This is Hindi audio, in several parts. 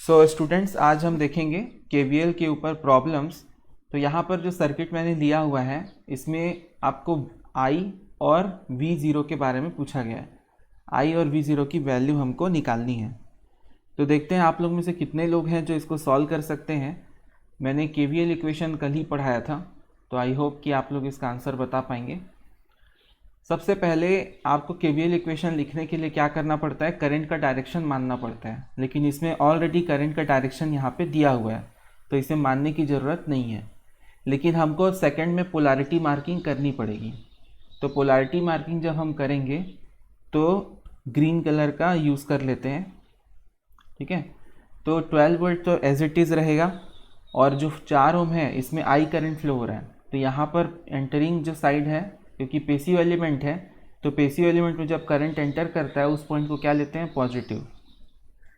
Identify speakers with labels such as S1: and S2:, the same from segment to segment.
S1: सो स्टूडेंट्स, आज हम देखेंगे केवीएल के ऊपर प्रॉब्लम्स। तो यहाँ पर जो सर्किट मैंने दिया हुआ है इसमें आपको I और V0 के बारे में पूछा गया है। I और V0 की वैल्यू हमको निकालनी है। तो देखते हैं आप लोग में से कितने लोग हैं जो इसको सॉल्व कर सकते हैं। मैंने केवीएल इक्वेशन कल ही पढ़ाया था, तो आई होप कि आप लोग इसका आंसर बता पाएंगे। सबसे पहले आपको केवीएल इक्वेशन लिखने के लिए क्या करना पड़ता है, करंट का डायरेक्शन मानना पड़ता है। लेकिन इसमें ऑलरेडी करंट का डायरेक्शन यहाँ पे दिया हुआ है, तो इसे मानने की ज़रूरत नहीं है। लेकिन हमको सेकंड में पोलैरिटी मार्किंग करनी पड़ेगी। तो पोलैरिटी मार्किंग जब हम करेंगे तो ग्रीन कलर का यूज़ कर लेते हैं, ठीक है। तो 12 वोल्ट तो एज इट इज़ रहेगा, और जो 4 ओम है इसमें आई करंट फ्लो हो रहा है। तो यहाँ पर एंटरिंग जो साइड है, क्योंकि पैसिव एलिमेंट है, तो पैसिव एलिमेंट में जब करंट एंटर करता है उस पॉइंट को क्या लेते हैं, पॉजिटिव,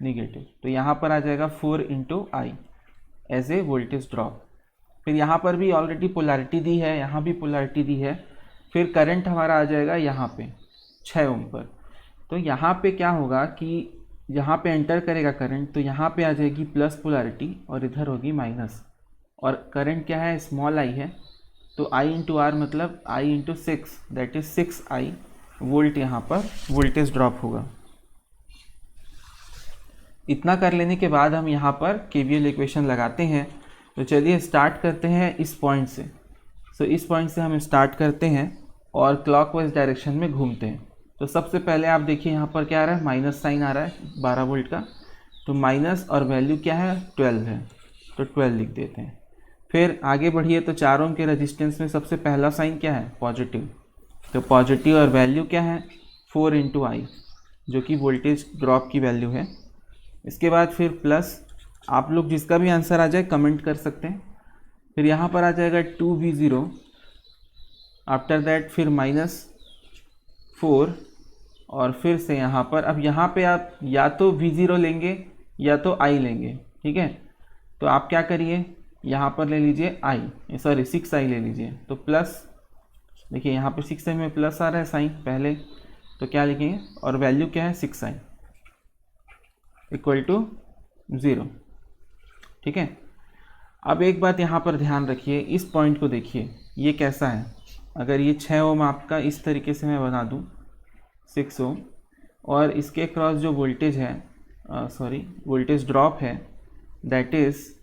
S1: निगेटिव। तो यहाँ पर आ जाएगा 4 into I as a voltage drop. फिर यहाँ पर भी ऑलरेडी पोलैरिटी दी है, यहाँ भी पोलैरिटी दी है। फिर करंट हमारा आ जाएगा यहाँ पे 6 ओम पर। तो यहाँ पे क्या होगा कि यहाँ पे एंटर करेगा करंट, तो यहाँ पे आ जाएगी प्लस पोलैरिटी और इधर होगी माइनस। और करंट क्या है, स्मॉल आई है, तो I इंटू आर मतलब I into 6, that is 6I volt यहाँ पर वोल्टेज ड्रॉप होगा। इतना कर लेने के बाद हम यहाँ पर केवीएल इक्वेशन लगाते हैं। तो चलिए स्टार्ट करते हैं इस पॉइंट से। सो इस पॉइंट से हम स्टार्ट करते हैं और क्लॉकवाइज डायरेक्शन में घूमते हैं। तो सबसे पहले आप देखिए यहाँ पर क्या आ रहा है, माइनस साइन आ रहा है 12 वोल्ट का। तो माइनस और वैल्यू क्या है, 12 है, तो 12 लिख देते हैं। फिर आगे बढ़िए तो 4 ओम के रेजिस्टेंस में सबसे पहला साइन क्या है, पॉजिटिव। तो पॉजिटिव और वैल्यू क्या है, 4 इंटू आई, जो कि वोल्टेज ड्रॉप की वैल्यू है। इसके बाद फिर प्लस, आप लोग जिसका भी आंसर आ जाए कमेंट कर सकते हैं। फिर यहाँ पर आ जाएगा 2V0। आफ्टर दैट फिर -4, और फिर से यहाँ पर, अब यहाँ पे आप या तो V0 लेंगे या तो I लेंगे, ठीक है। तो आप क्या करिए, यहाँ पर ले लीजिए सॉरी 6I ले लीजिए। तो प्लस, देखिए यहाँ पे 6I में प्लस आ रहा है साइन पहले, तो क्या लिखेंगे, और वैल्यू क्या है 6I इक्वल टू 0, ठीक है। अब एक बात यहाँ पर ध्यान रखिए, इस पॉइंट को देखिए, ये कैसा है। अगर ये 6 ओम आपका इस तरीके से मैं बना दूँ 6 ओम, और इसके क्रॉस जो वोल्टेज है, वोल्टेज ड्रॉप है, that is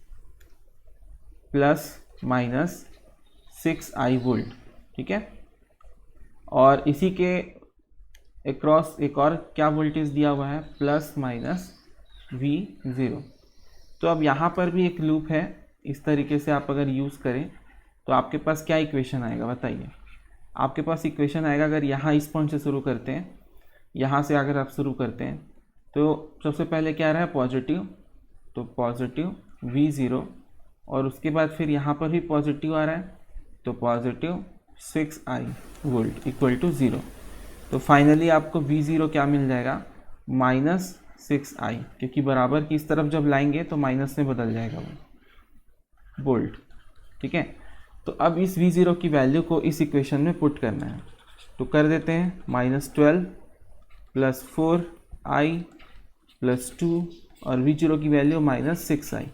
S1: plus minus 6I volt, ठीक है। और इसी के अक्रॉस एक और क्या वोल्टेज दिया हुआ है, प्लस माइनस V0। तो अब यहाँ पर भी एक लूप है, इस तरीके से आप अगर यूज़ करें तो आपके पास क्या इक्वेशन आएगा बताइए। आपके पास इक्वेशन आएगा, अगर यहाँ इस पॉइंट से शुरू करते हैं, यहाँ से अगर आप शुरू करते हैं, तो सबसे पहले क्या आ रहा है, पॉजिटिव, तो पॉजिटिव V0, और उसके बाद फिर यहाँ पर भी पॉजिटिव आ रहा है, तो positive 6I volt equal to 0। तो फाइनली आपको V0 क्या मिल जाएगा, -6I, क्योंकि बराबर की इस तरफ जब लाएंगे तो माइनस में बदल जाएगा वो वोल्ट, ठीक है। तो अब इस V0 की वैल्यू को इस इक्वेशन में पुट करना है, तो कर देते हैं, -12 प्लस 4I प्लस 2, और V0 की value -6I,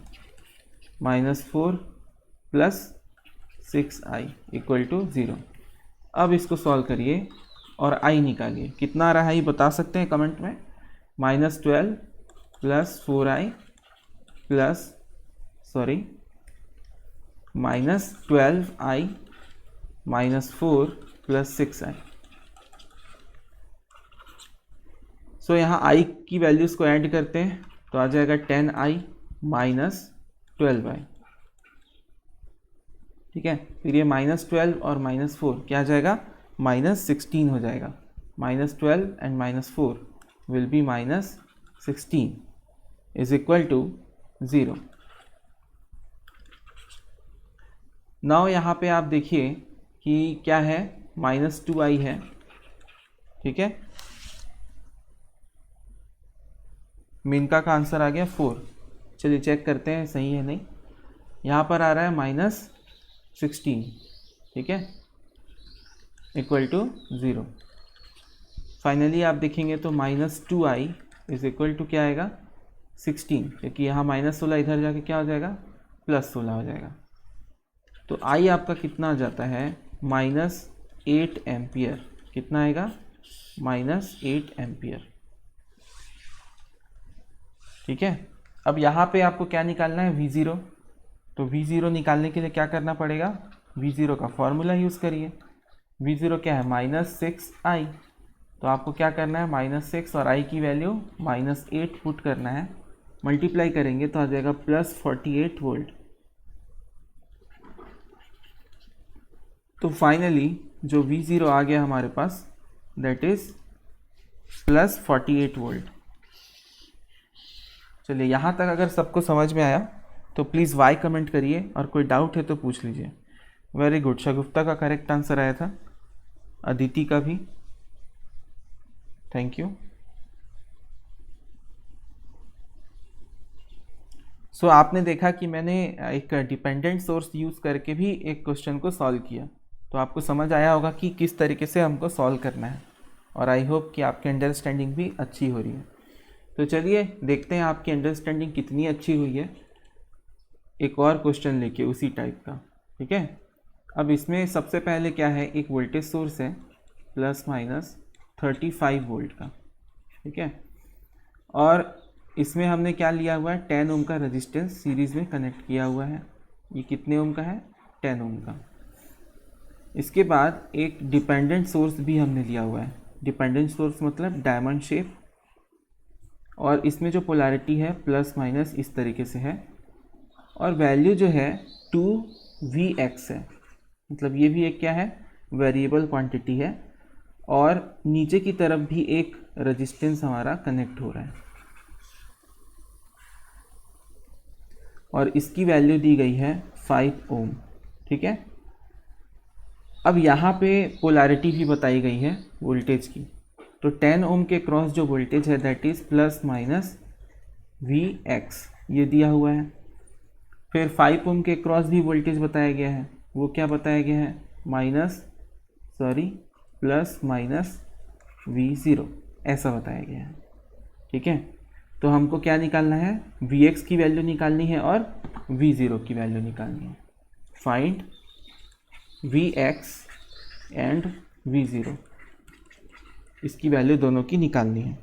S1: -4 plus 6I equal to 0। अब इसको सॉल्व करिए और I निकालिए, कितना आ रहा है ये बता सकते हैं कमेंट में। -12 plus 4I plus -12I -4 plus 6I। सो यहाँ I की वैल्यूज़ को ऐड करते हैं, तो आ जाएगा 10I माइनस 12I, ठीक है। फिर ये -12 और -4 क्या आ जाएगा, -16 हो जाएगा। -12 and -4 will be -16 is equal to 0। Now यहाँ पे आप देखिए कि क्या है, -2I है, ठीक है। मिनका का आंसर आ गया 4। चलिए चेक करते हैं सही है नहीं। यहाँ पर आ रहा है -16, ठीक है, इक्वल टू 0। फाइनली आप देखेंगे तो -2I इज इक्वल टू क्या आएगा, 16, क्योंकि यहाँ -16 इधर जाके क्या हो जाएगा, +16 हो जाएगा। तो आई आपका कितना आ जाता है, -8 एम्पियर। कितना आएगा, -8 एम्पियर। ठीक है। अब यहाँ पे आपको क्या निकालना है, V0। तो V0 निकालने के लिए क्या करना पड़ेगा, V0 का फॉर्मूला यूज़ करिए। V0 क्या है, -6i। तो आपको क्या करना है, -6 और i की वैल्यू -8 पुट करना है। मल्टीप्लाई करेंगे तो आ जाएगा +48 वोल्ट। तो फाइनली जो V0 आ गया हमारे पास, दैट इज़ +48 वोल्ट। चलिए, यहाँ तक अगर सबको समझ में आया तो प्लीज़ वाई कमेंट करिए, और कोई डाउट है तो पूछ लीजिए। वेरी गुड, शगुफ्ता का करेक्ट आंसर आया था, अदिति का भी, थैंक यू। सो आपने देखा कि मैंने एक डिपेंडेंट सोर्स यूज़ करके भी एक क्वेश्चन को सॉल्व किया, तो आपको समझ आया होगा कि किस तरीके से हमको सॉल्व करना है, और आई होप कि आपकी अंडरस्टैंडिंग भी अच्छी हो रही है। तो चलिए देखते हैं आपकी अंडरस्टैंडिंग कितनी अच्छी हुई है, एक और क्वेश्चन लेके उसी टाइप का। ठीक है। अब इसमें सबसे पहले क्या है, एक वोल्टेज सोर्स है ±35 वोल्ट का। ठीक है। और इसमें हमने क्या लिया हुआ है, 10 ओम का रेजिस्टेंस सीरीज़ में कनेक्ट किया हुआ है। ये कितने ओम का है, 10 ओम का। इसके बाद एक डिपेंडेंट सोर्स भी हमने लिया हुआ है। डिपेंडेंट सोर्स मतलब डायमंड शेप, और इसमें जो पोलैरिटी है ± इस तरीके से है, और वैल्यू जो है 2Vx है। मतलब ये भी एक क्या है, वेरिएबल क्वांटिटी है, और नीचे की तरफ भी एक रेजिस्टेंस हमारा कनेक्ट हो रहा है, और इसकी वैल्यू दी गई है 5 ओम। ठीक है। अब यहाँ पे पोलैरिटी भी बताई गई है वोल्टेज की। तो 10 ओम के क्रॉस जो वोल्टेज है दैट इज़ ±Vx, ये दिया हुआ है। फिर 5 ओम के क्रॉस भी वोल्टेज बताया गया है, वो क्या बताया गया है, ±V0 ऐसा बताया गया है। ठीक है। तो हमको क्या निकालना है, Vx की वैल्यू निकालनी है और V0 की वैल्यू निकालनी है। फाइंड Vx एंड V0, इसकी वैल्यू दोनों की निकालनी है।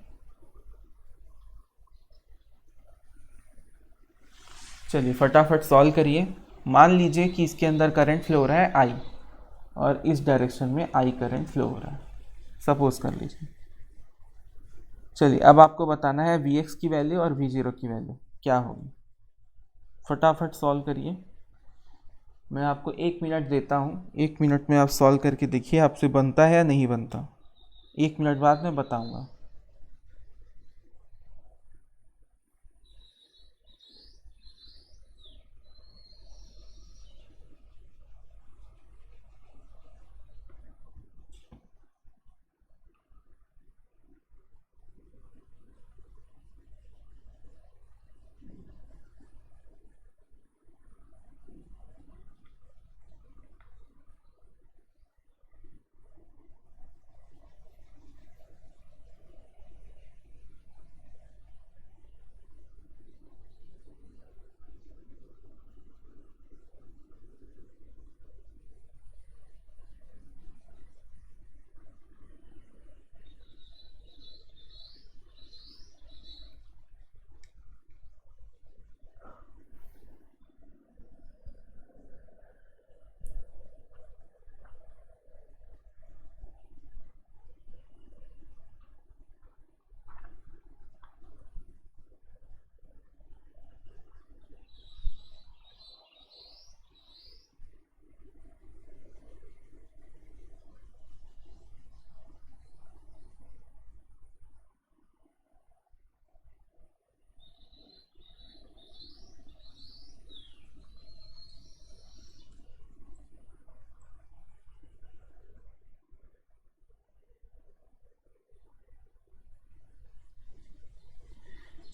S1: चलिए फटाफट सॉल्व करिए। मान लीजिए कि इसके अंदर करंट फ्लो हो रहा है I, और इस डायरेक्शन में I करंट फ्लो हो रहा है, सपोज कर लीजिए। चलिए अब आपको बताना है Vx की वैल्यू और V0 की वैल्यू क्या होगी। फटाफट सॉल्व करिए। मैं आपको 1 मिनट देता हूँ, 1 मिनट में आप सॉल्व करके देखिए आपसे बनता है या नहीं बनता। 1 मिनट बाद मैं बताऊँगा।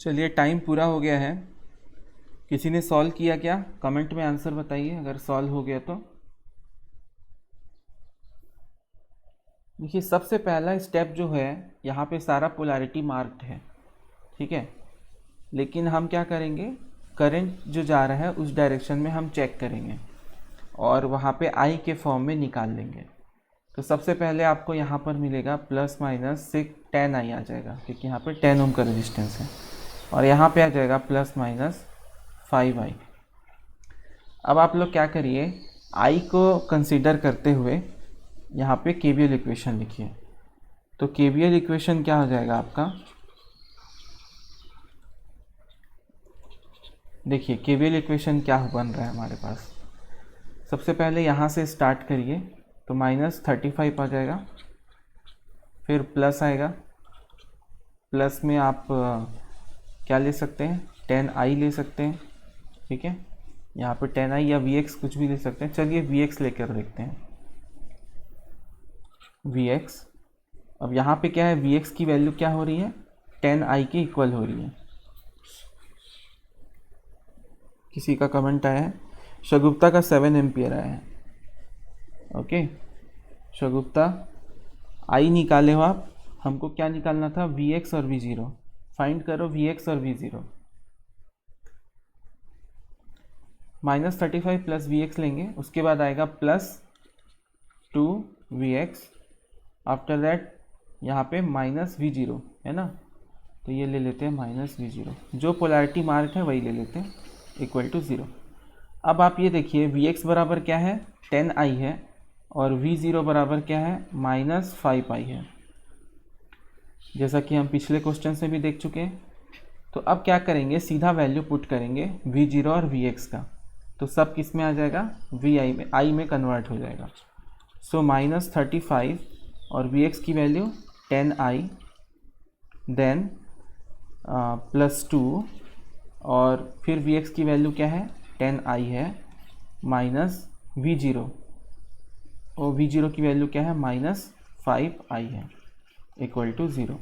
S1: चलिए टाइम पूरा हो गया है। किसी ने सॉल्व किया क्या, कमेंट में आंसर बताइए अगर सॉल्व हो गया तो। देखिए सबसे पहला स्टेप जो है, यहाँ पे सारा पोलैरिटी मार्क्ड है। ठीक है। लेकिन हम क्या करेंगे, करंट जो जा रहा है उस डायरेक्शन में हम चेक करेंगे और वहाँ पे आई के फॉर्म में निकाल लेंगे। तो सबसे पहले आपको यहाँ पर मिलेगा प्लस माइनस से 10 आई आ जाएगा, क्योंकि यहाँ पे 10 ओम का रेजिस्टेंस है, और यहाँ पे आ जाएगा प्लस माइनस 5 आई। अब आप लोग क्या करिए, आई को कंसीडर करते हुए यहाँ पे केवीएल इक्वेशन लिखिए। तो केवीएल इक्वेशन क्या हो जाएगा आपका, देखिए केवीएल इक्वेशन क्या बन रहा है हमारे पास। सबसे पहले यहाँ से स्टार्ट करिए, तो -35 आ जाएगा, फिर प्लस आएगा, प्लस में आप क्या ले सकते हैं, 10i ले सकते हैं, ठीक है। यहाँ पे 10i या vx कुछ भी ले सकते हैं। चलिए vx लेकर देखते हैं, vx। अब यहाँ पे क्या है, vx की वैल्यू क्या हो रही है, 10i के इक्वल हो रही है। किसी का कमेंट आया है, शगुप्ता का 7 एम्पियर आया है। ओके शगुप्ता, आई निकाले हो आप, हमको क्या निकालना था, vx और v0। फाइंड करो vx और v0। -35 प्लस vx लेंगे, उसके बाद आएगा प्लस 2vx, आफ्टर दैट यहाँ पे -v0 है ना, तो ये ले लेते हैं -v0, जो पोलैरिटी मार्क है वही ले लेते हैं, इक्वल टू 0। अब आप ये देखिए vx बराबर क्या है, 10i है, और v0 बराबर क्या है, -5i है, जैसा कि हम पिछले क्वेश्चन से भी देख चुके हैं। तो अब क्या करेंगे, सीधा वैल्यू पुट करेंगे v0 और vx का, तो सब किस में आ जाएगा, vi में, i में कन्वर्ट हो जाएगा। सो -35 और vx की वैल्यू 10i, देन +2, और फिर vx की वैल्यू क्या है, 10i है, माइनस v0, और v0 की वैल्यू क्या है, -5i है, इक्वल टू 0।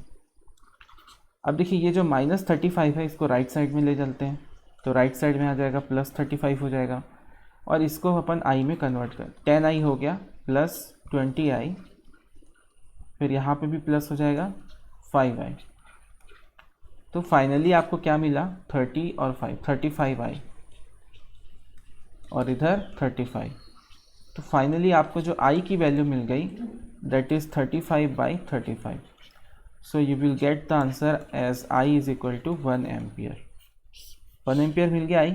S1: अब देखिए ये जो -35 है, इसको राइट साइड में ले चलते हैं, तो राइट साइड में आ जाएगा +35 हो जाएगा, और इसको अपन i में कन्वर्ट कर, 10i हो गया प्लस 20i, फिर यहाँ पे भी प्लस हो जाएगा 5i। तो फाइनली आपको क्या मिला, 30 और 5, 35i, और इधर 35। तो फाइनली आपको जो i की वैल्यू मिल गई, that is 35/35। So you will get the answer as i is equal to 1 ampere. 1 ampere मिल गया i।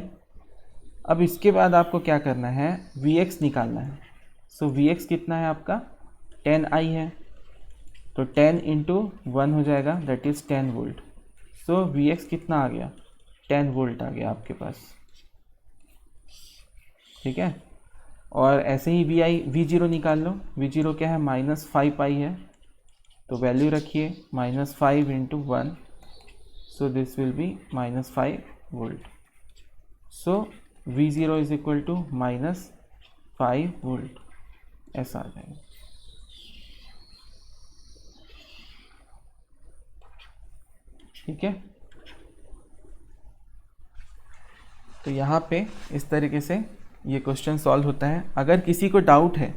S1: अब इसके बाद आपको क्या करना है, vx निकालना है। सो vx कितना है आपका, 10i है, तो 10 इंटू 1 हो जाएगा, that is 10 volt. So vx कितना आ गया, 10 वोल्ट आ गया आपके पास, ठीक है। और ऐसे ही v0 निकाल लो, v0 क्या है, -5i है, तो वैल्यू रखिए -5 into 1, so this will be -5 volt. So v0 is equal to -5 volt, ऐसा आ जाएगा। ठीक है, तो यहाँ पे इस तरीके से ये क्वेश्चन सॉल्व होता है। अगर किसी को डाउट है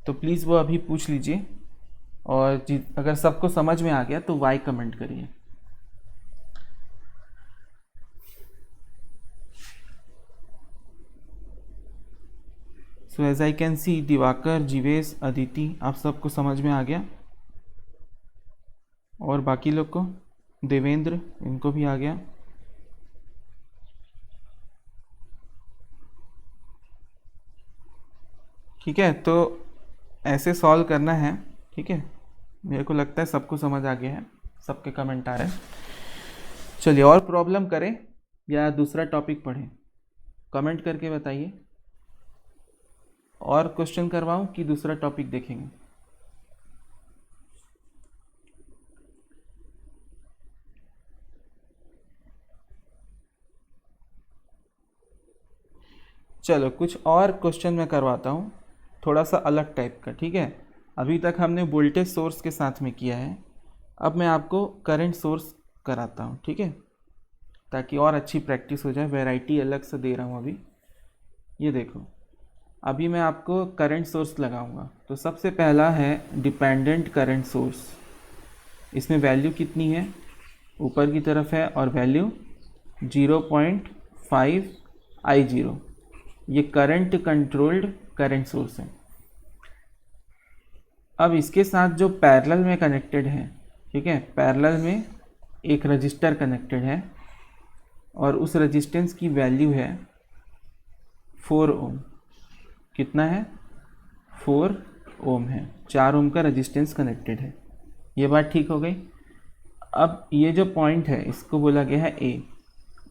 S1: तो प्लीज़ वो अभी पूछ लीजिए, और अगर सबको समझ में आ गया तो वाई कमेंट करिए। So as I can see, Divakar, Jeevesh, Aditi, आप सबको समझ में आ गया, और बाकी लोग को, देवेंद्र, इनको भी आ गया। ठीक है, तो ऐसे सॉल्व करना है, ठीक है। मेरे को लगता है सबको समझ आ गया है, सबके कमेंट आ रहे हैं। चलिए, और प्रॉब्लम करें या दूसरा टॉपिक पढ़ें, कमेंट करके बताइए। और क्वेश्चन करवाऊं कि दूसरा टॉपिक देखेंगे। चलो, कुछ और क्वेश्चन मैं करवाता हूँ, थोड़ा सा अलग टाइप का, ठीक है। अभी तक हमने वोल्टेज सोर्स के साथ में किया है, अब मैं आपको करंट सोर्स कराता हूँ, ठीक है, ताकि और अच्छी प्रैक्टिस हो जाए। वैरायटी अलग से दे रहा हूँ अभी। ये देखो, अभी मैं आपको करंट सोर्स लगाऊंगा। तो सबसे पहला है डिपेंडेंट करंट सोर्स। इसमें वैल्यू कितनी है, ऊपर की तरफ है, और वैल्यू 0.5 I0, ये करंट कंट्रोल्ड करंट सोर्स है। अब इसके साथ जो पैरेलल में कनेक्टेड है, ठीक है, पैरेलल में एक रजिस्टर कनेक्टेड है और उस रजिस्टेंस की वैल्यू है 4 ओम। कितना है? 4 ओम है। 4 ओम का रजिस्टेंस कनेक्टेड है। ये बात ठीक हो गई। अब ये जो पॉइंट है इसको बोला गया है ए,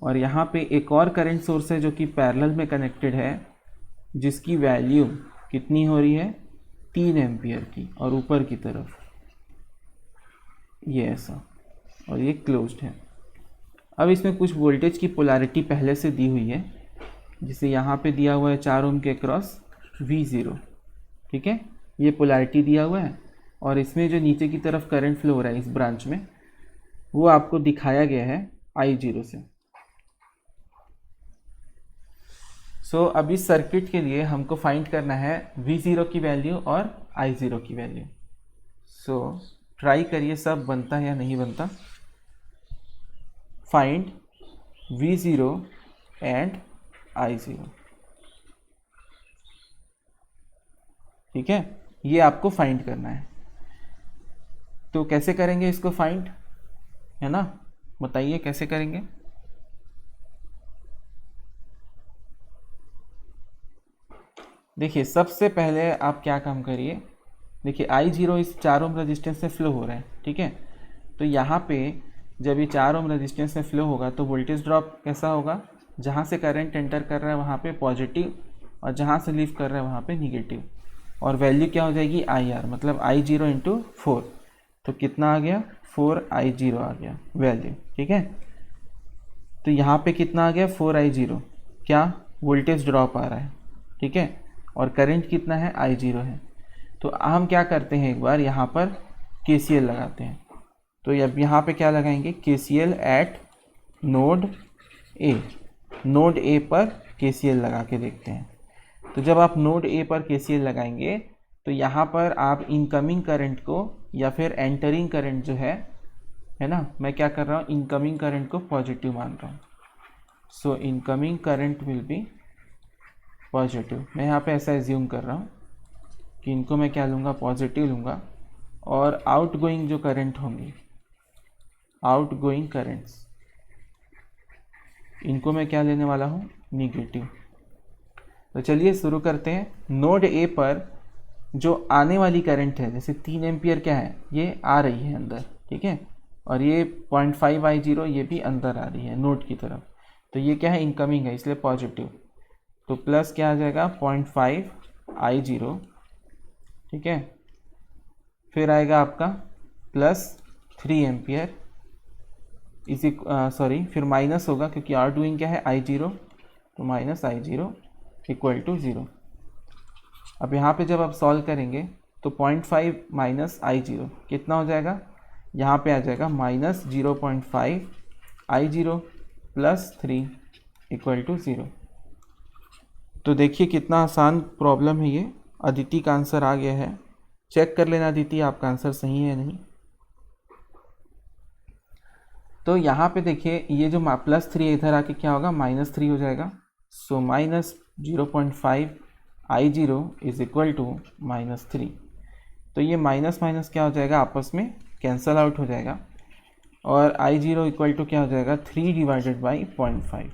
S1: और यहाँ पे एक और करंट सोर्स है जो कि पैरेलल में कनेक्टेड है, जिसकी वैल्यू कितनी हो रही है? 3 एम्पियर की, और ऊपर की तरफ ये ऐसा, और ये क्लोज्ड है। अब इसमें कुछ वोल्टेज की पोलैरिटी पहले से दी हुई है, जिसे यहाँ पे दिया हुआ है 4 ओम के अक्रॉस V0, ठीक है, ये पोलैरिटी दिया हुआ है। और इसमें जो नीचे की तरफ करंट फ्लो हो रहा है इस ब्रांच में, वो आपको दिखाया गया है I0 से। सो अब इस सर्किट के लिए हमको फाइंड करना है V0 की वैल्यू और I0 की वैल्यू। सो ट्राई करिए, सब बनता है या नहीं बनता। फाइंड V0 एंड I0, ठीक है, ये आपको फाइंड करना है। तो कैसे करेंगे इसको फाइंड, है ना? बताइए कैसे करेंगे। देखिए सबसे पहले आप क्या काम करिए, देखिए I0 इस 4 ओम रेजिस्टेंस से फ्लो हो रहा है, ठीक है। तो यहाँ पे जब ये 4 ओम रेजिस्टेंस से फ्लो होगा तो वोल्टेज ड्रॉप कैसा होगा? जहाँ से करंट एंटर कर रहा है वहाँ पे पॉजिटिव, और जहाँ से लीव कर रहा है वहाँ पे निगेटिव। और वैल्यू क्या हो जाएगी? IR, मतलब I0 इंटू 4। तो कितना आ गया? 4 I0 आ गया वैल्यू, ठीक है। तो यहाँ पे कितना आ गया? 4 I0, क्या? वोल्टेज ड्रॉप आ रहा है, ठीक है, और करंट कितना है? I0 है। तो हम क्या करते हैं, एक बार यहाँ पर KCL लगाते हैं। तो अब यहाँ पे क्या लगाएंगे? KCL eight node A। Node A पर KCL लगा के देखते हैं। तो जब आप नोड A पर KCL लगाएंगे तो यहाँ पर आप इनकमिंग करंट को या फिर एंटरिंग करंट जो है ना, मैं क्या कर रहा हूँ, इनकमिंग करंट को पॉजिटिव मान रहा हूँ। So incoming current will be positive. मैं यहाँ पे ऐसा एज्यूम कर रहा हूँ कि इनको मैं क्या लूँगा? पॉजिटिव लूँगा। और आउटगोइंग जो करंट होंगी, आउटगोइंग करंट्स, इनको मैं क्या लेने वाला हूँ? निगेटिव। तो चलिए शुरू करते हैं। नोड ए पर जो आने वाली करंट है, जैसे 3 एम्पियर क्या है, ये आ रही है अंदर, ठीक है, और ये 0.5 I0 ये भी अंदर आ रही है नोड की तरफ। तो ये क्या है? इनकमिंग है, इसलिए पॉजिटिव। तो प्लस क्या आ जाएगा? 0.5 I0, ठीक है। फिर आएगा आपका प्लस 3 एम्पियर, इसी सॉरी, फिर माइनस होगा क्योंकि आर डूइंग क्या है? I0, तो माइनस I0 इक्वल टू 0। अब यहाँ पे जब आप सॉल्व करेंगे तो 0.5 माइनस I0 कितना हो जाएगा? यहाँ पे आ जाएगा minus 0.5 I0 plus 3 equal to 0। तो देखिए कितना आसान प्रॉब्लम है ये। अदिति का आंसर आ गया है, चेक कर लेना अदिति आपका आंसर सही है नहीं। तो यहाँ पे देखिए ये जो प्लस 3 इधर आके क्या होगा? माइनस 3 हो जाएगा। So minus 0.5 I0 is equal to minus 3। तो ये माइनस माइनस क्या हो जाएगा? आपस में कैंसल आउट हो जाएगा, और I0 इक्वल टू क्या हो जाएगा? 3 डिवाइडेड बाई 0.5।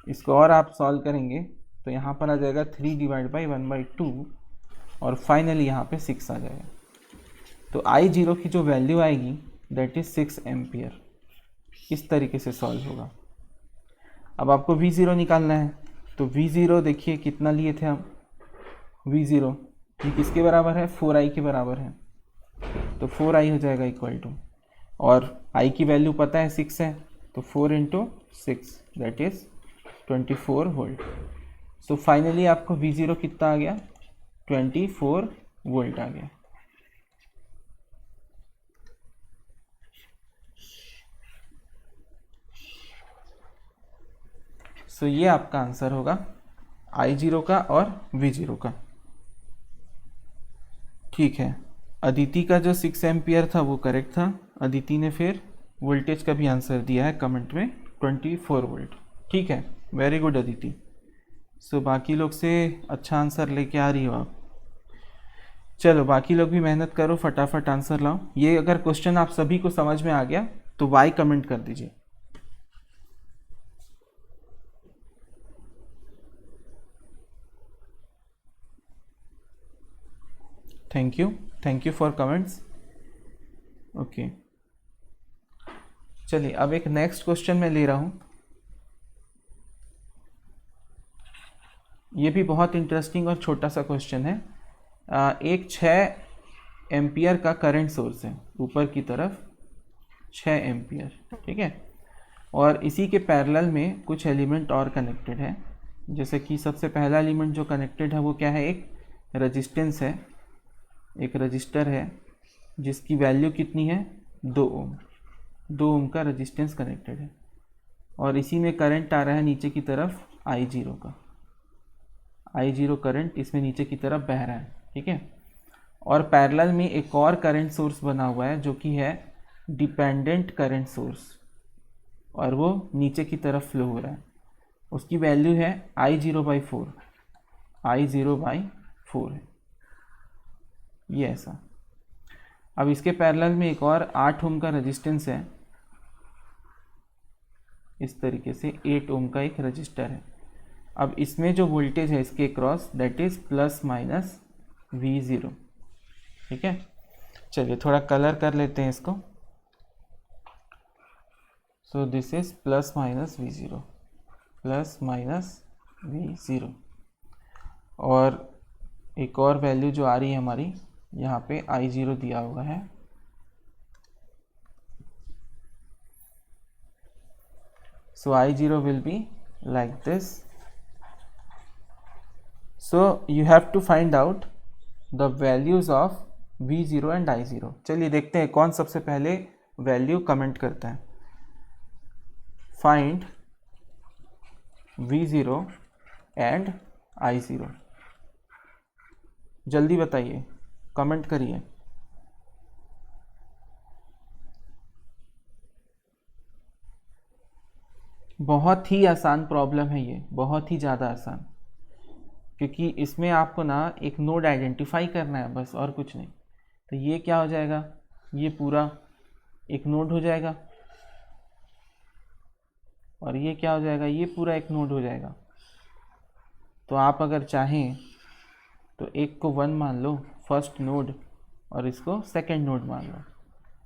S1: इसको और आप सॉल्व करेंगे तो यहाँ पर आ जाएगा 3 डिवाइड बाई 1/2, और फाइनली यहाँ पे 6 आ जाएगा। तो I0 की जो वैल्यू आएगी दैट इज 6 एम्पियर। इस तरीके से सॉल्व होगा। अब आपको V0 निकालना है। तो V0 देखिए कितना लिए थे हम? V0 ये किसके बराबर है? 4I के बराबर है। तो 4I हो जाएगा इक्वल टू, और I की वैल्यू पता है 6 है, तो 4 into 6 that is 24 volt. So finally आपको V0 कितना आ गया? 24 वोल्ट आ गया। सो ये आपका आंसर होगा I0 का और V0 का। ठीक है, अदिति का जो 6 एम्पियर था वो करेक्ट था। अदिति ने फिर वोल्टेज का भी आंसर दिया है कमेंट में। 24 वोल्ट। ठीक है, वेरी गुड अदिति। सो बाकी लोग से अच्छा आंसर लेके आ रही हो आप। चलो बाकी लोग भी मेहनत करो, फटाफट आंसर लाओ। ये अगर क्वेश्चन आप सभी को समझ में आ गया तो वाई कमेंट कर दीजिए। Thank you for comments. Okay, चलिए अब एक नेक्स्ट क्वेश्चन मैं ले रहा हूं। ये भी बहुत इंटरेस्टिंग और छोटा सा क्वेश्चन है। एक 6 एम्पियर का करंट सोर्स है ऊपर की तरफ, 6 एम्पियर, ठीक है। और इसी के पैरेलल में कुछ एलिमेंट और कनेक्टेड है। जैसे कि सबसे पहला एलिमेंट जो कनेक्टेड है वो क्या है, एक रेजिस्टेंस है, एक रजिस्टर है जिसकी वैल्यू कितनी है, 2 ओम। 2 ओम का रेजिस्टेंस कनेक्टेड है और इसी में करंट आ रहा है नीचे की तरफ I0 का। I0 करंट इसमें नीचे की तरफ बह रहा है, ठीक है। और पैरेलल में एक और करंट सोर्स बना हुआ है जो कि है डिपेंडेंट करंट सोर्स, और वो नीचे की तरफ फ्लो हो रहा है। उसकी वैल्यू है I0/4, I0/4 है ये ऐसा। अब इसके पैरेलल में एक और 8 ओम का रेजिस्टेंस है, इस तरीके से 8 ओम का एक रजिस्टर है। अब इसमें जो वोल्टेज है इसके क्रॉस, दैट इज ± V0, ठीक है। चलिए थोड़ा कलर कर लेते हैं इसको। So this is ± V0, ±V0। और एक और वैल्यू जो आ रही है हमारी यहाँ पे I0 दिया हुआ है। So I0 will be like this. So you have to find out the values of V0 and I0। चलिए देखते हैं कौन सबसे पहले वैल्यू कमेंट करता है। Find V0 and I0। जल्दी बताइए, कमेंट करिए। बहुत ही आसान प्रॉब्लम है ये, बहुत ही ज़्यादा आसान, क्योंकि इसमें आपको ना एक नोड आइडेंटिफाई करना है बस, और कुछ नहीं। तो ये क्या हो जाएगा, ये पूरा एक नोड हो जाएगा, और ये क्या हो जाएगा, ये पूरा एक नोड हो जाएगा। तो आप अगर चाहें तो एक को 1 मान लो, फर्स्ट नोड, और इसको सेकंड नोड मान लो।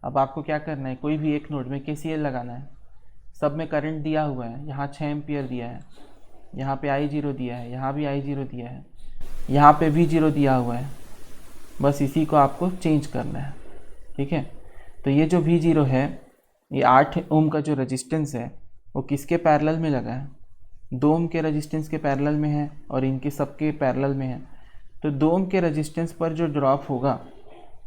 S1: अब आपको क्या करना है, कोई भी एक नोड में KCL लगाना है। सब में करंट दिया हुआ है, यहाँ 6 एम्पियर दिया है, यहाँ पे I0 दिया है, यहाँ भी I0 दिया है, यहाँ पे V0 दिया हुआ है। बस इसी को आपको चेंज करना है, ठीक है। तो ये जो V0 है, ये 8 ओम का जो रेजिस्टेंस है वो किसके पैरेलल में लगा है, 2 ओम के रेजिस्टेंस के पैरेलल में है, और इनके सबके पैरेलल में है। तो 2 ओम के रेजिस्टेंस पर जो ड्रॉप होगा,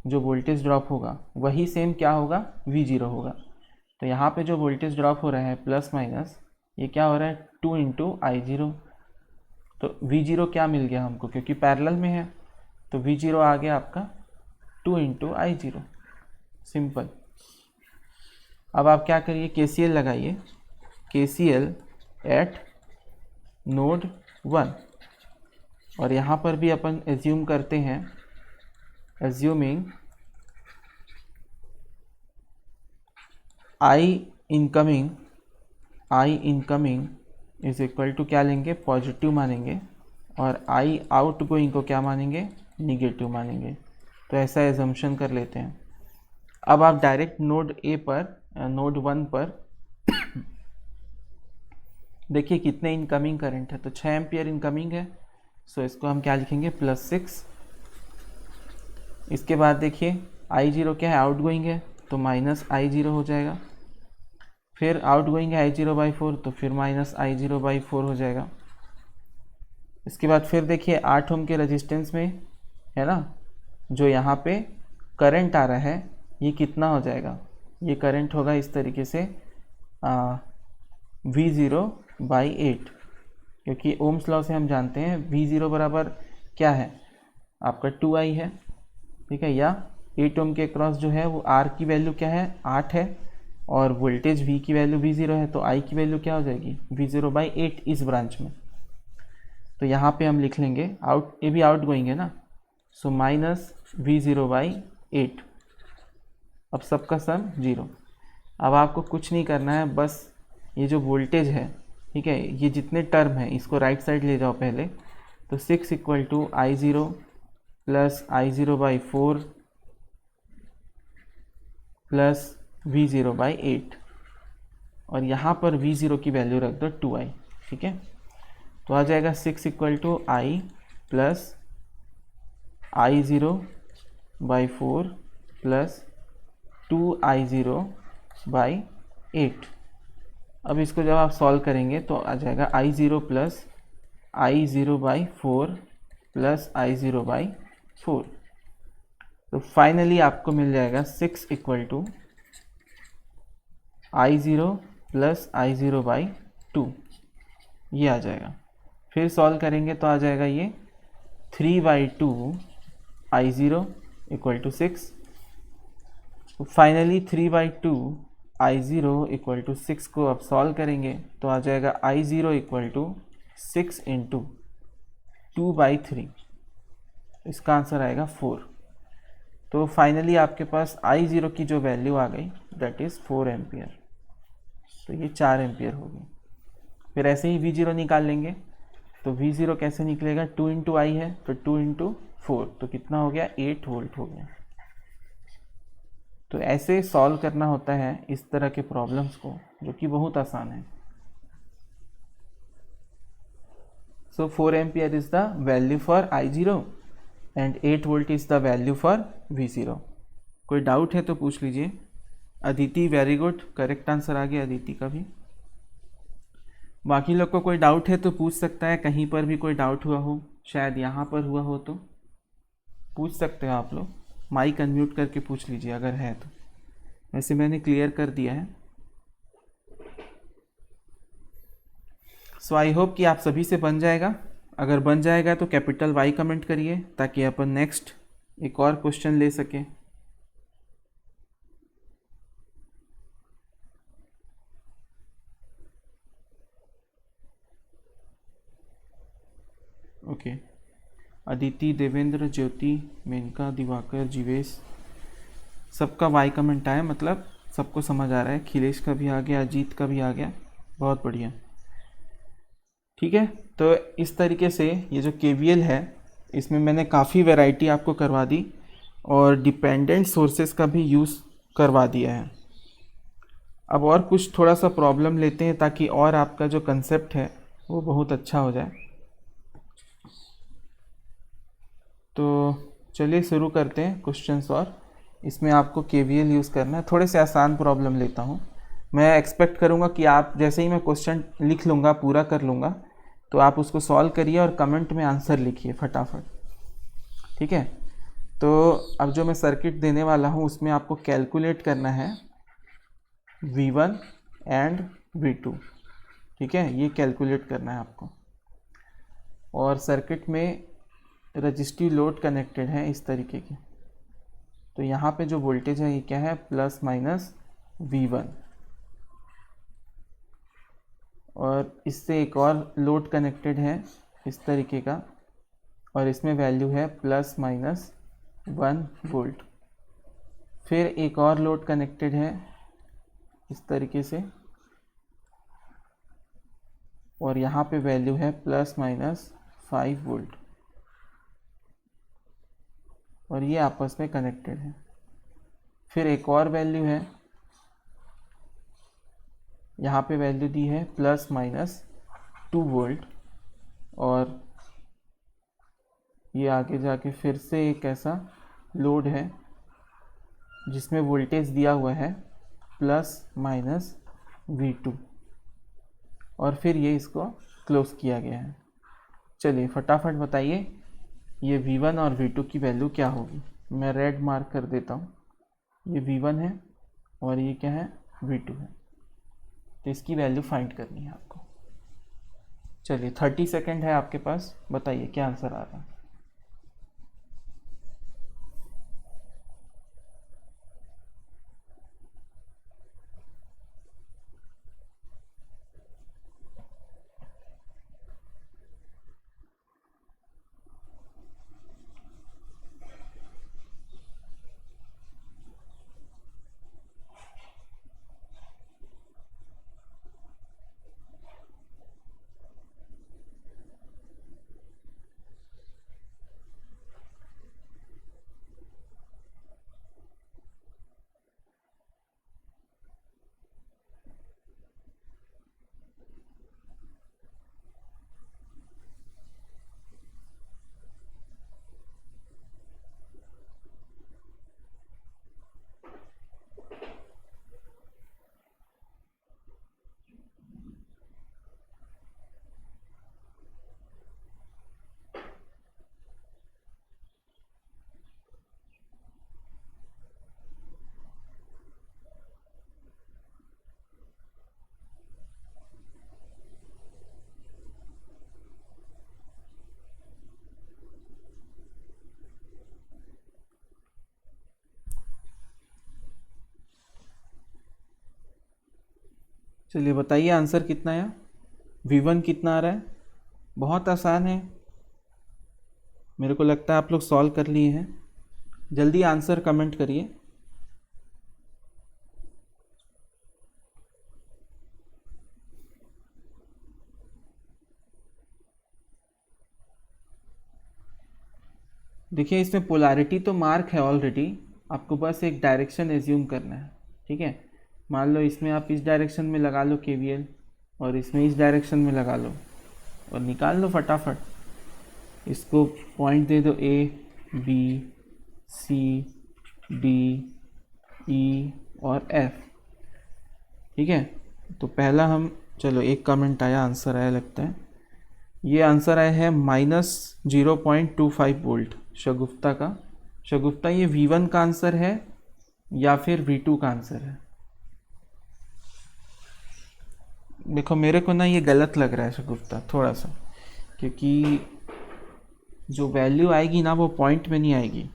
S1: जो वोल्टेज ड्रॉप होगा, वही सेम क्या होगा, V0 होगा। तो यहाँ पे जो वोल्टेज ड्रॉप हो रहा है प्लस माइनस, ये क्या हो रहा है, 2 × I0। तो V0 क्या मिल गया हमको, क्योंकि पैरेलल में है, तो V0 आ गया आपका 2 × I0, सिंपल। अब आप क्या करिए, KCL लगाइए, KCL एट नोड 1। और यहाँ पर भी अपन एज्यूम करते हैं, assuming I incoming is equal to क्या लेंगे, पॉजिटिव मानेंगे, और I आउटगोइंग को क्या मानेंगे, निगेटिव मानेंगे। तो ऐसा एजम्पशन कर लेते हैं। अब आप डायरेक्ट नोड A पर, नोड 1 पर देखिए कितने इनकमिंग करंट है। तो 6 एम्पियर इनकमिंग है, सो इसको हम क्या लिखेंगे, +6। इसके बाद देखिए I0 क्या है, आउटगोइंग है, तो -I0 हो जाएगा। फिर आउटगोइंग है I0/4, तो फिर -I0/4 हो जाएगा। इसके बाद फिर देखिए 8 ओम के रेजिस्टेंस में है ना, जो यहाँ पे करंट आ रहा है, ये कितना हो जाएगा, ये करंट होगा इस तरीके से V0/8, क्योंकि ओम्स लॉ से हम जानते हैं V0 बराबर क्या है, आपका 2I है, ठीक है। या 8 ओम के क्रॉस जो है वो R की वैल्यू क्या है, 8 है, और वोल्टेज V की वैल्यू V0 है, तो I की वैल्यू क्या हो जाएगी V0/8 इस ब्रांच में। तो यहाँ पे हम लिख लेंगे आउट, ये भी आउट गोइंग है ना, सो माइनस V0/8। अब सबका सम 0। अब आपको कुछ नहीं करना है, बस ये जो वोल्टेज है, ठीक है, ये जितने टर्म है इसको राइट साइड ले जाओ पहले। तो 6 = I0 plus I0/4 plus V0/8, और यहाँ पर V0 की वैल्यू रख दो 2I, ठीक है। तो आ जाएगा 6 = I plus I0/4 plus 2I0/8। अब इसको जब आप सॉल्व करेंगे तो आ जाएगा I0 plus I0/4 plus I0/4। तो फाइनली आपको मिल जाएगा 6 = I0 प्लस I0/2, ये आ जाएगा। फिर सॉल्व करेंगे तो आ जाएगा ये 3/2 I0 = 6। तो फाइनली 3/2 I0 = 6 को अब सॉल्व करेंगे तो आ जाएगा I0 = 6 × 2/3, इसका आंसर आएगा 4। तो फाइनली आपके पास I0 की जो वैल्यू आ गई दैट इज़ 4 एम्पियर। तो ये 4 एम्पियर होगी। फिर ऐसे ही V0 निकाल लेंगे, तो V0 कैसे निकलेगा, 2 × I है तो 2 × 4, तो कितना हो गया 8 वोल्ट हो गया। तो ऐसे सॉल्व करना होता है इस तरह के प्रॉब्लम्स को, जो कि बहुत आसान है। So 4 ampere is the value for I0 and 8 volt is the value for V0। कोई डाउट है तो पूछ लीजिए। Aditi very good, correct answer आ गया अदिति का भी। बाकी लोग को कोई डाउट है तो पूछ सकता है, कहीं पर भी कोई डाउट हुआ हो, शायद यहाँ पर हुआ हो तो पूछ सकते हो आप लोग। माइक अनम्यूट करके पूछ लीजिए अगर है तो। वैसे मैंने क्लियर कर दिया है। सो आई होप कि आप सभी से बन जाएगा। अगर बन जाएगा तो कैपिटल Y कमेंट करिए ताकि अपन नेक्स्ट एक और क्वेश्चन ले सकें। ओके अदिति, देवेंद्र, ज्योति, मेनका, दिवाकर, जीवेश, सबका Y कमेंट आया, मतलब सबको समझ आ रहा है। खिलेश का भी आ गया, अजीत का भी आ गया, बहुत बढ़िया। ठीक है, तो इस तरीके से ये जो KVL है इसमें मैंने काफ़ी वैरायटी आपको करवा दी और डिपेंडेंट सोर्सेस का भी यूज़ करवा दिया है। अब और कुछ थोड़ा सा प्रॉब्लम लेते हैं ताकि और आपका जो कंसेप्ट है वो बहुत अच्छा हो जाए। तो चलिए शुरू करते हैं क्वेश्चंस। और इसमें आपको KVL यूज़ करना है। थोड़े से आसान प्रॉब्लम लेता हूँ। मैं एक्सपेक्ट करूँगा कि आप जैसे ही मैं क्वेश्चन लिख लूँगा, पूरा कर लूँगा, तो आप उसको सॉल्व करिए और कमेंट में आंसर लिखिए फटाफट। ठीक है, तो अब जो मैं सर्किट देने वाला हूँ उसमें आपको कैलकुलेट करना है V1 एंड V2। ठीक है, ये कैलकुलेट करना है आपको। और सर्किट में रजिस्टिव लोड कनेक्टेड है इस तरीके के। तो यहाँ पे जो वोल्टेज है ये क्या है, प्लस माइनस V1। और इससे एक और लोड कनेक्टेड है इस तरीके का, और इसमें वैल्यू है प्लस माइनस 1 वोल्ट। फिर एक और लोड कनेक्टेड है इस तरीके से, और यहाँ पे वैल्यू है प्लस माइनस 5 वोल्ट, और ये आपस में कनेक्टेड है। फिर एक और वैल्यू है, यहाँ पे वैल्यू दी है प्लस माइनस 2 वोल्ट, और ये आगे जाके फिर से एक ऐसा लोड है जिसमें वोल्टेज दिया हुआ है प्लस माइनस V2, और फिर ये इसको क्लोज किया गया है। चलिए फटाफट बताइए ये V1 और V2 की वैल्यू क्या होगी। मैं रेड मार्क कर देता हूँ। ये V1 है और ये क्या है, V2 है। तो इसकी वैल्यू फाइंड करनी है आपको। चलिए 30 सेकेंड है आपके पास, बताइए क्या आंसर आ रहा है। चलिए बताइए आंसर कितना है, V1 कितना आ रहा है। बहुत आसान है, मेरे को लगता है आप लोग सॉल्व कर लिए हैं। जल्दी आंसर कमेंट करिए। देखिए इसमें पोलैरिटी तो मार्क है ऑलरेडी, आपको बस एक डायरेक्शन एज्यूम करना है। ठीक है, मान लो इसमें आप इस डायरेक्शन में लगा लो KVL और इसमें इस डायरेक्शन में लगा लो और निकाल लो फटाफट। इसको पॉइंट दे दो A B C D E और F। ठीक है, तो पहला हम, चलो एक कमेंट आया, आंसर आया लगता है। ये आंसर आया है -0.25 वोल्ट शगुफ्ता का। शगुफ्ता ये V1 का आंसर है या फिर V2 का आंसर है। देखो मेरे को ना ये गलत लग रहा है शगुफ्ता थोड़ा सा, क्योंकि जो वैल्यू आएगी ना वो पॉइंट में नहीं आएगी।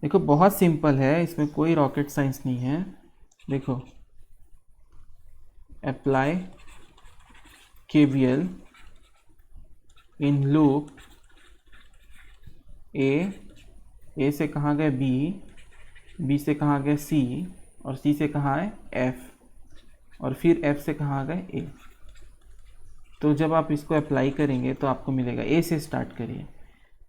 S1: देखो बहुत सिंपल है, इसमें कोई रॉकेट साइंस नहीं है। देखो apply KVL in loop A से कहाँ गए B से कहाँ गए C और C से कहाँ है F और फिर F से कहाँ गए A। तो जब आप इसको अप्लाई करेंगे तो आपको मिलेगा, A से स्टार्ट करिए,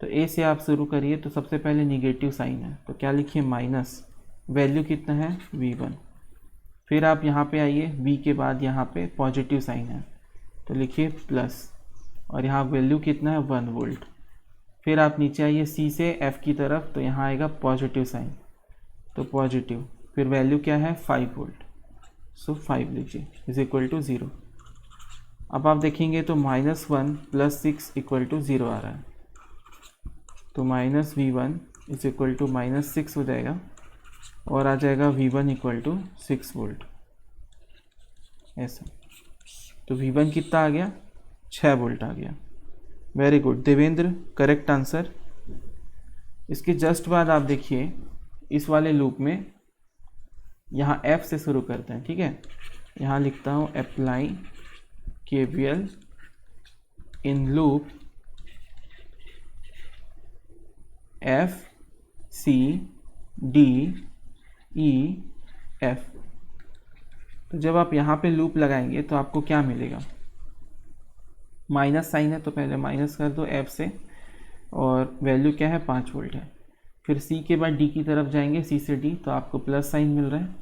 S1: तो A से आप शुरू करिए। तो सबसे पहले निगेटिव साइन है तो क्या लिखिए माइनस, वैल्यू कितना है V1। फिर आप यहाँ पे आइए, B के बाद यहाँ पे पॉजिटिव साइन है तो लिखिए प्लस, और यहाँ वैल्यू कितना है 1 वोल्ट। फिर आप नीचे आइए C से F की तरफ, तो यहाँ आएगा पॉजिटिव साइन तो पॉजिटिव, फिर वैल्यू क्या है 5 वोल्ट, सो 5 लीजिए इज इक्वल टू 0। अब आप देखेंगे तो -1 + 6 = 0 आ रहा है, तो -V1 इज इक्वल टू -6 हो जाएगा और आ जाएगा V1 = 6 वोल्ट ऐसा। तो V1 कितना आ गया, 6 वोल्ट आ गया। Very good Devendra, correct answer. इसके जस्ट बाद आप देखिए इस वाले लूप में यहाँ F से शुरू करते हैं। ठीक है, यहाँ लिखता हूँ apply KVL in loop F C D E F। तो जब आप यहाँ पे लूप लगाएंगे तो आपको क्या मिलेगा, माइनस साइन है तो पहले माइनस कर दो F से, और वैल्यू क्या है 5 वोल्ट है। फिर C के बाद D की तरफ जाएंगे, C से D, तो आपको प्लस साइन मिल रहा है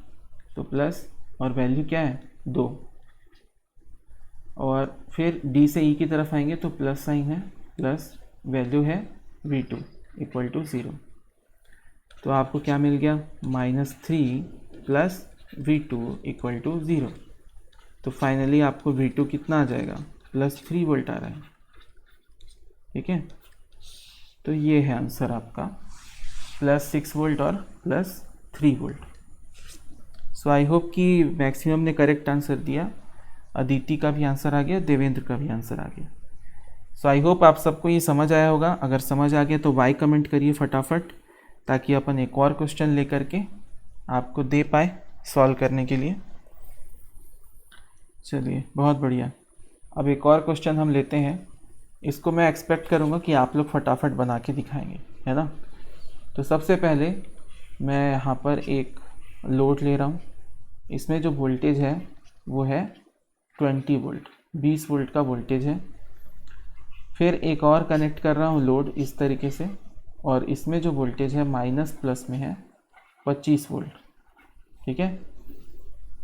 S1: तो प्लस, और वैल्यू क्या है 2। और फिर D से E की तरफ आएंगे तो प्लस साइन है, प्लस वैल्यू है V2 = 0। तो आपको क्या मिल गया, -3 + V2 = 0। तो फाइनली आपको V2 कितना आ जाएगा, +3 वोल्ट आ रहा है। ठीक है, तो ये है आंसर आपका, +6 वोल्ट और +3 वोल्ट। सो आई होप कि मैक्सिमम ने करेक्ट आंसर दिया। अदिति का भी आंसर आ गया, देवेंद्र का भी आंसर आ गया। सो आई होप आप सबको ये समझ आया होगा। अगर समझ आ गया तो वाई कमेंट करिए फटाफट, ताकि अपन एक और क्वेश्चन लेकर के आपको दे पाए सॉल्व करने के लिए। चलिए बहुत बढ़िया, अब एक और क्वेश्चन हम लेते हैं। इसको मैं एक्सपेक्ट करूँगा कि आप लोग फटाफट बना के दिखाएंगे, है ना। तो सबसे पहले मैं यहाँ पर एक लोड ले रहा हूँ, इसमें जो वोल्टेज है वो है 20 वोल्ट, 20 वोल्ट का वोल्टेज है। फिर एक और कनेक्ट कर रहा हूँ लोड इस तरीके से, और इसमें जो वोल्टेज है माइनस प्लस में है 25 वोल्ट। ठीक है,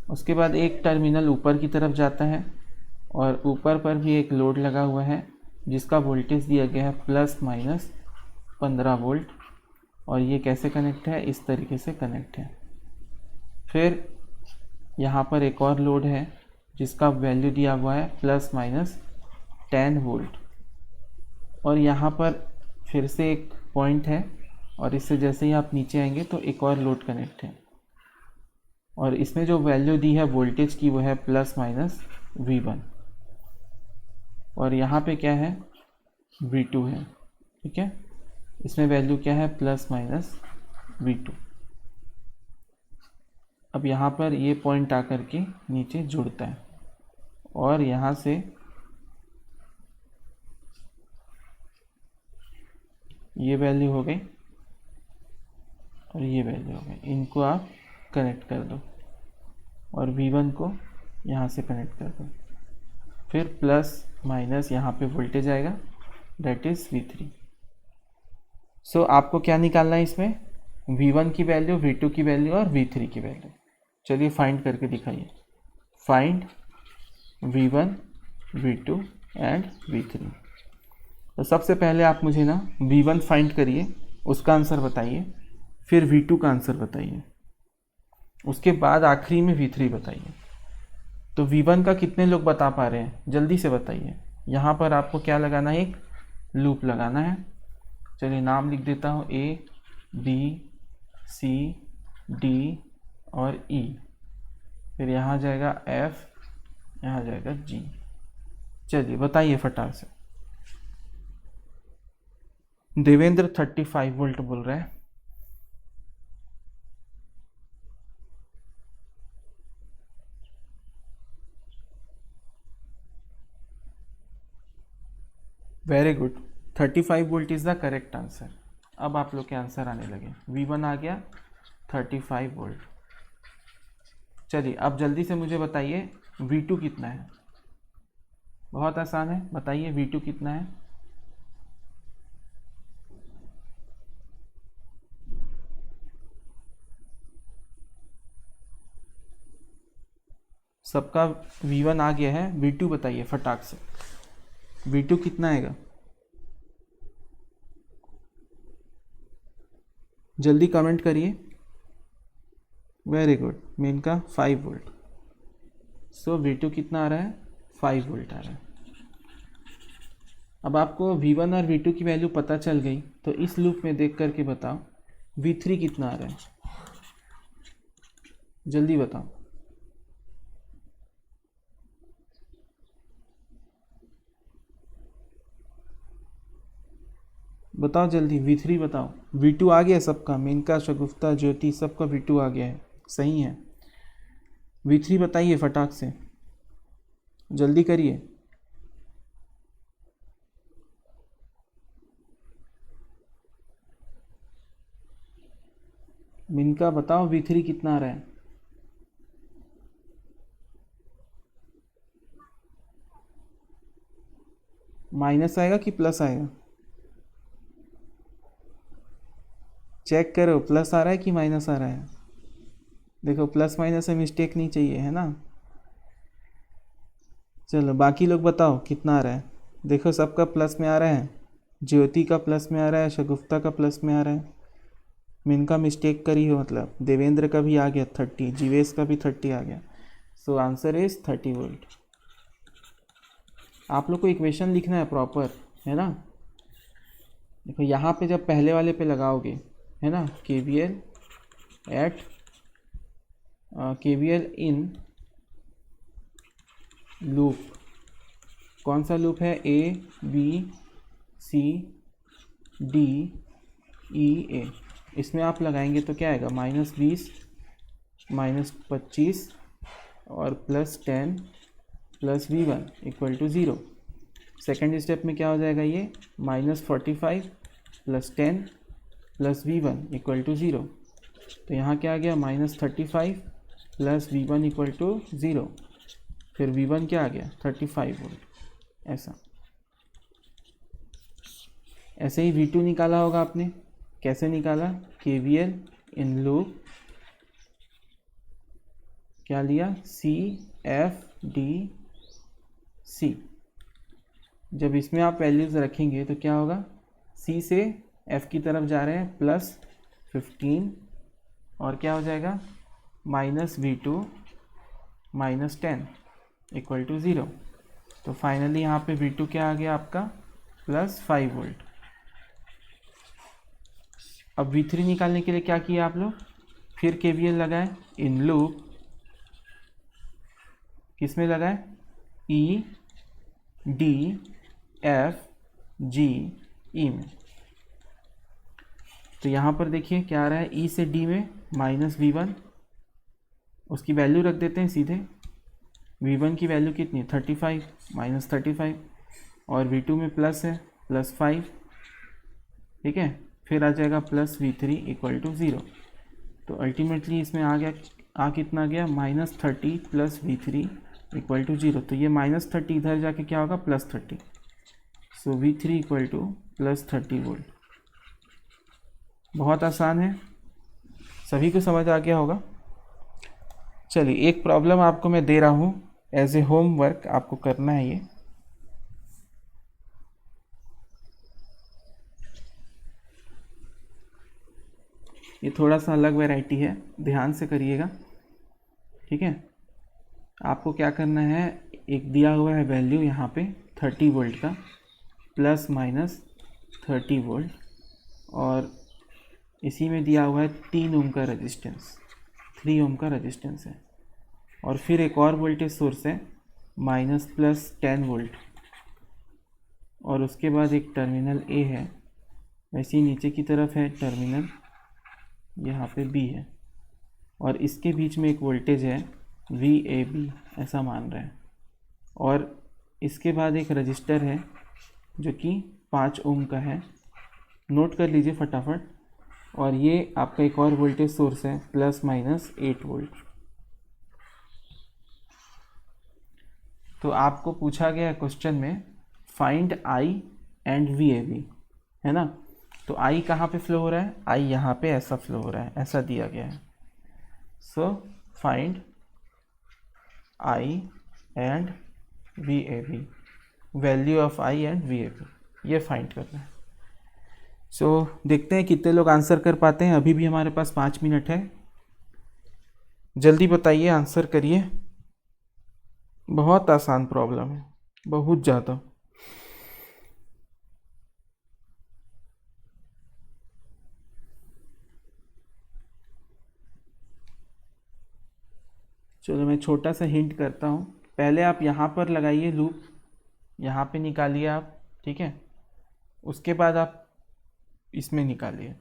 S1: उसके बाद एक टर्मिनल ऊपर की तरफ जाता है और ऊपर पर भी एक लोड लगा हुआ है जिसका वोल्टेज दिया गया है ±15 वोल्ट, और ये कैसे कनेक्ट है, इस तरीके से कनेक्ट है। फिर यहाँ पर एक और लोड है जिसका वैल्यू दिया हुआ है ±10 वोल्ट, और यहाँ पर फिर से एक पॉइंट है, और इससे जैसे ही आप नीचे आएंगे तो एक और लोड कनेक्ट है, और इसमें जो वैल्यू दी है वोल्टेज की वो है ±V1, और यहाँ पे क्या है V2 है। ठीक है, इसमें वैल्यू क्या है ±V2। अब यहाँ पर ये पॉइंट आकर के नीचे जुड़ता है और यहाँ से ये वैल्यू हो गई और ये वैल्यू हो गई, इनको आप कनेक्ट कर दो और V1 को यहाँ से कनेक्ट कर दो, फिर प्लस माइनस यहाँ पे वोल्टेज आएगा, दैट इज़ V3। सो आपको क्या निकालना है इसमें, V1 की वैल्यू, V2 की वैल्यू और V3 की वैल्यू। चलिए फाइंड करके दिखाइए, find V1, V2 and V3। तो सबसे पहले आप मुझे ना V1 फाइंड करिए, उसका आंसर बताइए, फिर V2 का आंसर बताइए, उसके बाद आखिरी में V3 बताइए। तो V1 का कितने लोग बता पा रहे हैं, जल्दी से बताइए। यहाँ पर आपको क्या लगाना है, एक लूप लगाना है। चलिए नाम लिख देता हूँ, A, B, C, D और E, फिर यहाँ जाएगा F, यहाँ जाएगा G। चलिए बताइए फटाक से। देवेंद्र 35 वोल्ट बोल रहा है। Very good, 35 volt is the correct answer. अब आप लोग के आंसर आने लगे, V1 आ गया 35 वोल्ट। चलिए अब जल्दी से मुझे बताइए V2 कितना है। बहुत आसान है, बताइए V2 कितना है। सबका V1 आ गया है, V2 बताइए फटाक से, V2 कितना आएगा, जल्दी कमेंट करिए। वेरी गुड, मेन का 5 वोल्ट। सो V2 कितना आ रहा है, 5 वोल्ट आ रहा है। अब आपको V1 और V2 की वैल्यू पता चल गई, तो इस लूप में देख करके बताओ V3 कितना आ रहा है, जल्दी बताओ। बताओ जल्दी, V3 बताओ। V2 आ गया सबका, मेनका, शगुफ्ता, ज्योति, सबका V2 आ गया है, सही है। V3 बताइए फटाक से, जल्दी करिए। मिनका बताओ V3 कितना आ रहा है। माइनस आएगा कि प्लस आएगा, चेक करो, प्लस आ रहा है कि माइनस आ रहा है। देखो प्लस माइनस में मिस्टेक नहीं चाहिए, है ना। चलो बाकी लोग बताओ कितना आ रहा है। देखो सबका प्लस में आ रहा है, ज्योति का प्लस में आ रहा है, शगुफ्ता का प्लस में आ रहा है, मिनका मिस्टेक करी हो, मतलब देवेंद्र का भी आ गया 30, जीवेश का भी 30 आ गया। So answer is 30 volt. आप लोग को इक्वेशन लिखना है प्रॉपर, है ना। देखो यहाँ पे जब पहले वाले पे लगाओगे, है ना, KVL at KVL in loop, कौन सा लूप है, A B C D E A, इसमें आप लगाएंगे तो क्या आएगा, -20 -25 और +10 plus V1 equal to 0। Second step में क्या हो जाएगा, ये -45 +10 प्लस V1 इक्वल टू 0। तो यहाँ क्या आ गया, -35 प्लस V1 इक्वल टू 0, फिर V1 क्या आ गया, 35 वोल्ट। ऐसे ही V2 निकाला होगा आपने, कैसे निकाला, KVL इन लूप, क्या लिया, C F D C। जब इसमें आप वैल्यूज़ रखेंगे तो क्या होगा, C से F की तरफ जा रहे हैं +15 और क्या हो जाएगा, -V2 -10 इक्वल टू 0। तो फाइनली यहाँ पे V2 क्या आ गया आपका, +5 वोल्ट। अब V3 निकालने के लिए क्या किया आप लोग, फिर KVL लगाए इन लूप, किस में लगाए, E D F G E में। तो यहाँ पर देखिए क्या आ रहा है, E से D में -V1 उसकी वैल्यू रख देते हैं सीधे। V1 की वैल्यू कितनी है 35 माइनस 35, और V2 में प्लस है +5, ठीक है। फिर आ जाएगा +V3 इक्वल टू 0। तो अल्टीमेटली इसमें आ गया कितना गया -30 + V3 इक्वल टू 0। तो ये -30 इधर जाके क्या होगा +30। सो V3 इक्वल टू +30 वोल्ट। बहुत आसान है, सभी को समझ आ गया होगा। चलिए एक प्रॉब्लम आपको मैं दे रहा हूँ एज ए होमवर्क, आपको करना है ये थोड़ा सा अलग वैरायटी है, ध्यान से करिएगा, ठीक है। आपको क्या करना है, एक दिया हुआ है वैल्यू यहाँ पे 30 वोल्ट का, ±30 वोल्ट, और इसी में दिया हुआ है 3 ओम का रेजिस्टेंस, 3 ओम का रेजिस्टेंस है, और फिर एक और वोल्टेज सोर्स है -+10 वोल्ट, और उसके बाद एक टर्मिनल ए है, वैसे ही नीचे की तरफ है टर्मिनल यहाँ पे बी है, और इसके बीच में एक वोल्टेज है VAB ऐसा मान रहे हैं, और इसके बाद एक रजिस्टर है जो कि 5 ओम का है, नोट कर लीजिए फटाफट, और ये आपका एक और वोल्टेज सोर्स है ±8 वोल्ट। तो आपको पूछा गया क्वेश्चन में फाइंड I एंड VAB, है ना। तो I कहाँ पे फ्लो हो रहा है, I यहाँ पे ऐसा फ्लो हो रहा है, ऐसा दिया गया है। So find I and VAB, value of I and VAB, ये फाइंड करना है। सो देखते हैं कितने लोग आंसर कर पाते हैं। अभी भी हमारे पास 5 मिनट है, जल्दी बताइए, आंसर करिए। बहुत आसान प्रॉब्लम है, बहुत ज़्यादा। चलो मैं छोटा सा हिंट करता हूँ, पहले आप यहाँ पर लगाइए लूप, यहाँ पे निकालिए आप, ठीक है। उसके बाद आप इसमें निकालिए।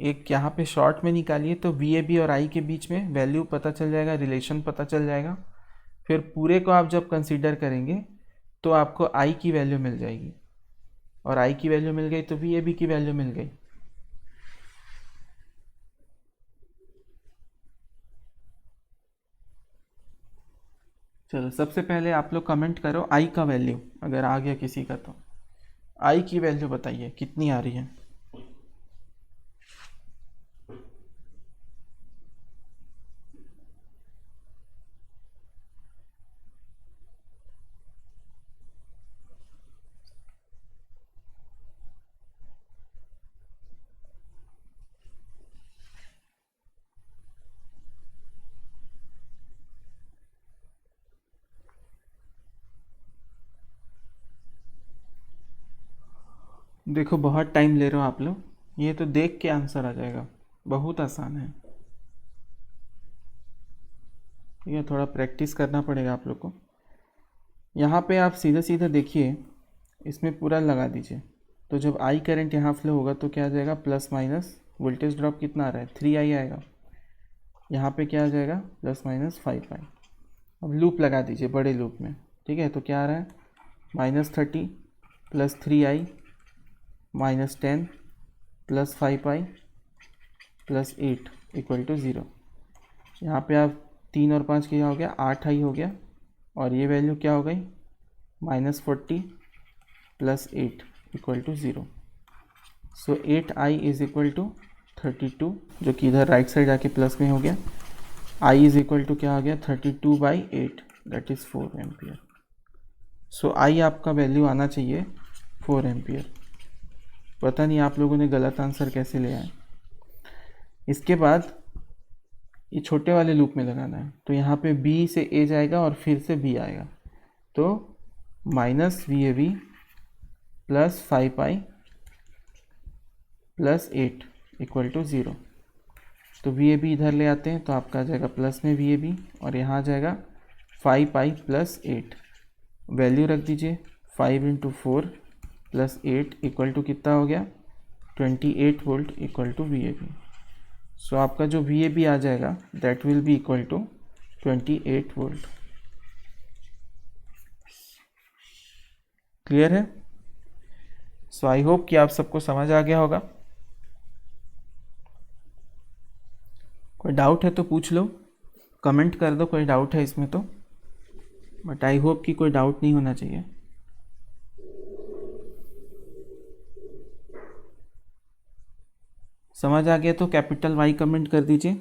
S1: एक यहाँ पे शॉर्ट में निकालिए, तो VAB और I के बीच में वैल्यू पता चल जाएगा, रिलेशन पता चल जाएगा। फिर पूरे को आप जब कंसीडर करेंगे तो आपको I की वैल्यू मिल जाएगी, और I की वैल्यू मिल गई तो VAB की वैल्यू मिल गई। चलो सबसे पहले आप लोग कमेंट करो I का वैल्यू, अगर आ गया किसी का तो I की वैल्यू बताइए कितनी आ रही है। देखो बहुत टाइम ले रहे हो आप लोग, ये तो देख के आंसर आ जाएगा, बहुत आसान है। ये थोड़ा प्रैक्टिस करना पड़ेगा आप लोग को। यहाँ पे आप सीधे सीधे देखिए, इसमें पूरा लगा दीजिए, तो जब I करंट यहाँ फ्लो होगा तो क्या आ जाएगा, प्लस माइनस वोल्टेज ड्रॉप कितना आ रहा है 3I आएगा, यहाँ पे क्या आ जाएगा ±5I। अब लूप लगा दीजिए बड़े लूप में, ठीक है। तो क्या आ रहा है -30 + 3I -10 + 5I + 8 इक्वल टू 0। यहाँ पे आप 3 और 5 क्या हो गया 8I हो गया, और ये वैल्यू क्या हो गई -40 + 8 equal to 0। So 8I is equal to 32, जो कि इधर राइट साइड आके प्लस में हो गया। I इज इक्वल टू क्या आ गया 32/8, that is 4 ampere. So I आपका वैल्यू आना चाहिए 4 एम्पियर। पता नहीं आप लोगों ने गलत आंसर कैसे लिया है। इसके बाद ये छोटे वाले लूप में लगाना है, तो यहाँ पे B से A जाएगा और फिर से B आएगा, तो -VAB + 5I + 8 इक्वल टू 0। तो VAB इधर ले आते हैं तो आपका आ जाएगा प्लस में VAB, और यहाँ आ जाएगा 5I + 8, वैल्यू रख दीजिए 5 × 4 प्लस 8 इक्वल टू कितना हो गया 28 volt equal to V A B. So आपका जो वी ए बी आ जाएगा that will be equal to 28 volt. Clear है? सो आई होप कि आप सबको समझ आ गया होगा। कोई डाउट है तो पूछ लो, कमेंट कर दो कोई डाउट है इसमें तो, बट आई होप कि कोई डाउट नहीं होना चाहिए। समझ आ गया तो कैपिटल वाई कमेंट कर दीजिए।